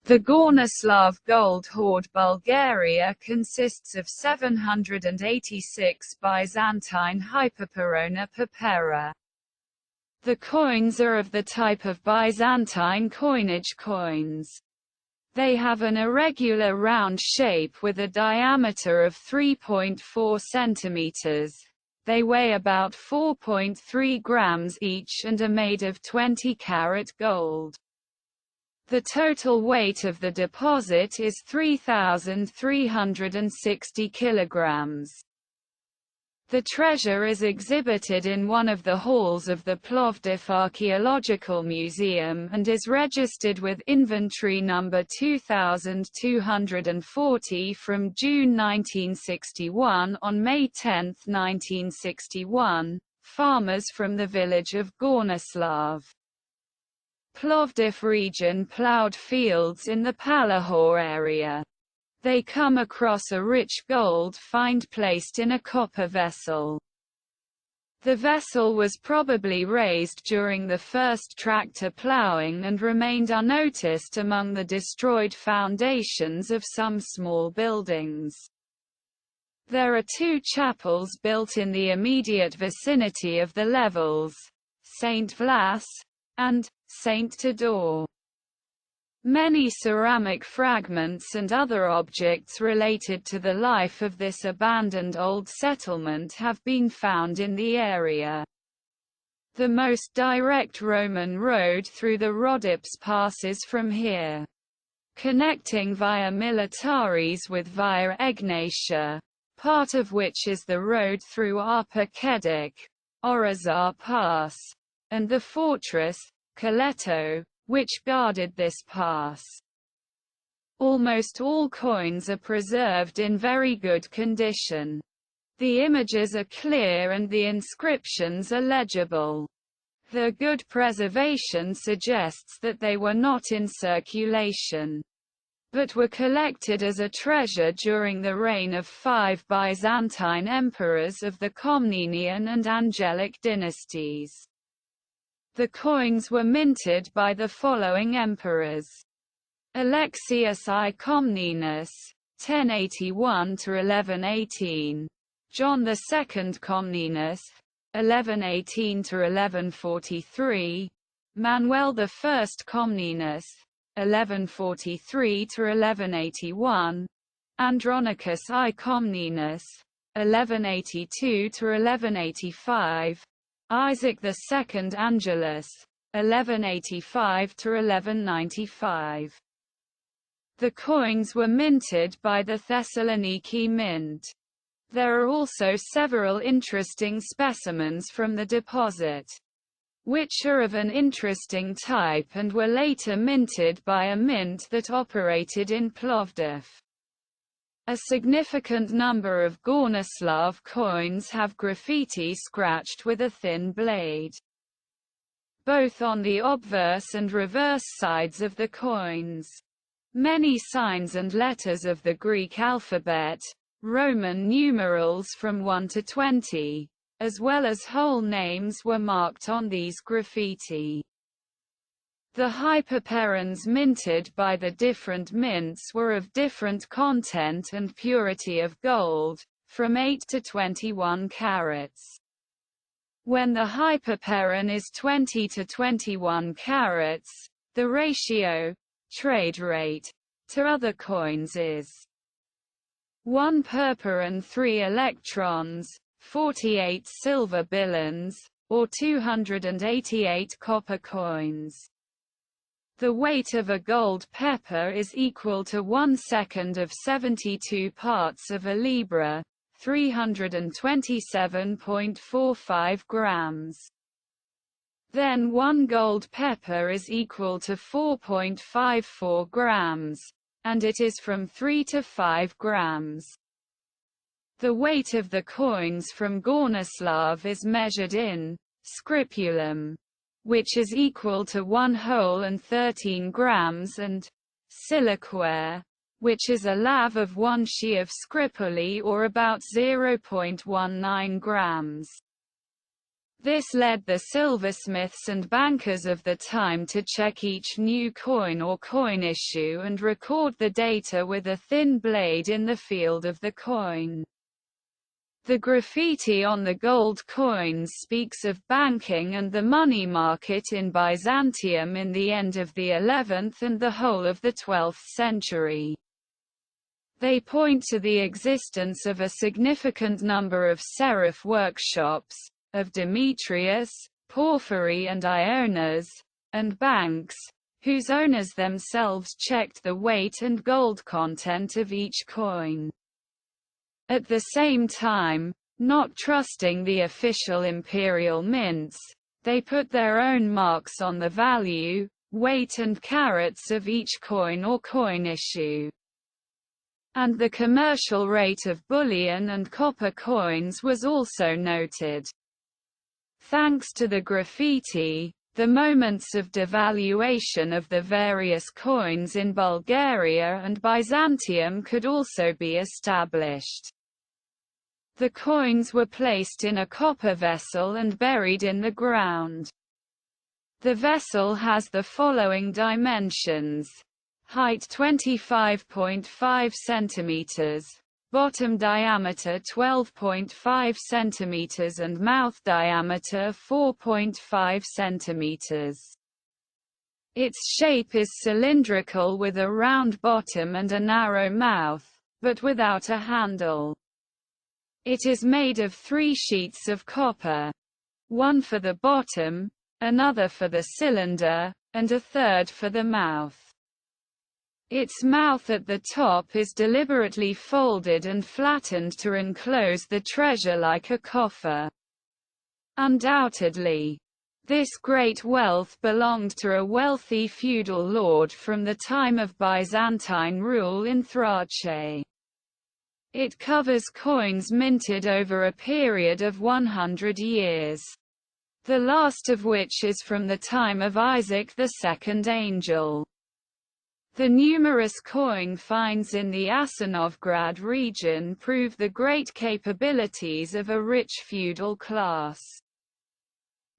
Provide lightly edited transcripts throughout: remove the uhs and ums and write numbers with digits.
The Gornoslav gold hoard Bulgaria consists of 786 Byzantine hyperperona papera. The coins are of the type of Byzantine coinage coins. They have an irregular round shape with a diameter of 3.4 centimeters. They weigh about 4.3 grams each and are made of 20-carat gold. The total weight of the deposit is 3,360 kilograms. The treasure is exhibited in one of the halls of the Plovdiv Archaeological Museum and is registered with inventory number 2240 from June 1961. On May 10, 1961, farmers from the village of Gornoslav, Plovdiv region plowed fields in the Palahor area. They come across a rich gold find placed in a copper vessel. The vessel was probably raised during the first tractor plowing and remained unnoticed among the destroyed foundations of some small buildings. There are two chapels built in the immediate vicinity of the levels, St. Vlas and Saint Todor. Many ceramic fragments and other objects related to the life of this abandoned old settlement have been found in the area. The most direct Roman road through the Rhodops passes from here, connecting via Militaris with Via Egnatia, part of which is the road through Arpa Kedik, Orazar Pass, and the fortress, Coleto, which guarded this pass. Almost all coins are preserved in very good condition. The images are clear and the inscriptions are legible. Their good preservation suggests that they were not in circulation, but were collected as a treasure during the reign of 5 Byzantine emperors of the Komnenian and Angelic dynasties. The coins were minted by the following emperors: Alexius I Comnenus, 1081–1118, John II Comnenus, 1118–1143, Manuel I Comnenus, 1143–1181, Andronicus I Comnenus, 1182–1185, Isaac II Angelus, 1185–1195. The coins were minted by the Thessaloniki Mint. There are also several interesting specimens from the deposit, which are of an interesting type and were later minted by a mint that operated in Plovdiv. A significant number of Gornoslav coins have graffiti scratched with a thin blade, both on the obverse and reverse sides of the coins. Many signs and letters of the Greek alphabet, Roman numerals from 1 to 20, as well as whole names were marked on these graffiti. The hyperperons minted by the different mints were of different content and purity of gold, from 8 to 21 carats. When the hyperperon is 20 to 21 carats, the ratio, trade rate, to other coins is 1 purperon 3 electrons, 48 silver billons, or 288 copper coins. The weight of a gold pepper is equal to 1/2 of 72 parts of a libra, 327.45 grams. Then 1 gold pepper is equal to 4.54 grams, and it is from 3 to 5 grams. The weight of the coins from Gornoslav is measured in scripulum, which is equal to 1 whole and 13 grams, and siliquare, which is a lav of 1 she of scripuli or about 0.19 grams. This led the silversmiths and bankers of the time to check each new coin or coin issue and record the data with a thin blade in the field of the coin. The graffiti on the gold coins speaks of banking and the money market in Byzantium in the end of the 11th and the whole of the 12th century. They point to the existence of a significant number of serif workshops, of Demetrius, Porphyry and Ionas, and banks, whose owners themselves checked the weight and gold content of each coin. At the same time, not trusting the official imperial mints, they put their own marks on the value, weight and carats of each coin or coin issue. And the commercial rate of bullion and copper coins was also noted. Thanks to the graffiti, the moments of devaluation of the various coins in Bulgaria and Byzantium could also be established. The coins were placed in a copper vessel and buried in the ground. The vessel has the following dimensions: height 25.5 centimeters, bottom diameter 12.5 centimeters and mouth diameter 4.5 centimeters. Its shape is cylindrical with a round bottom and a narrow mouth, but without a handle. It is made of 3 sheets of copper. One for the bottom, another for the cylinder, and a third for the mouth. Its mouth at the top is deliberately folded and flattened to enclose the treasure like a coffer. Undoubtedly, this great wealth belonged to a wealthy feudal lord from the time of Byzantine rule in Thrace. It covers coins minted over a period of 100 years, the last of which is from the time of Isaac the Second Angel. The numerous coin finds in the Asanovgrad region prove the great capabilities of a rich feudal class.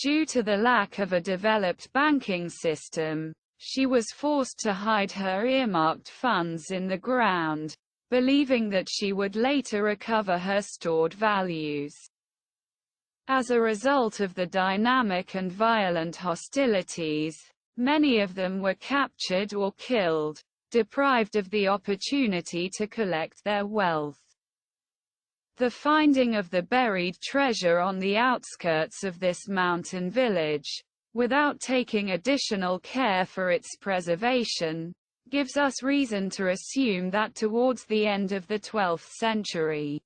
Due to the lack of a developed banking system, she was forced to hide her earmarked funds in the ground, believing that she would later recover her stored values. As a result of the dynamic and violent hostilities, many of them were captured or killed, deprived of the opportunity to collect their wealth. The finding of the buried treasure on the outskirts of this mountain village, without taking additional care for its preservation, gives us reason to assume that towards the end of the 12th century,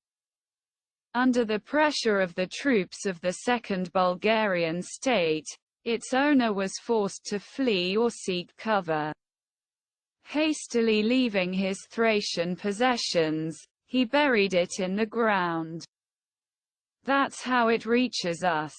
under the pressure of the troops of the Second Bulgarian state, its owner was forced to flee or seek cover. Hastily leaving his Thracian possessions, he buried it in the ground. That's how it reaches us.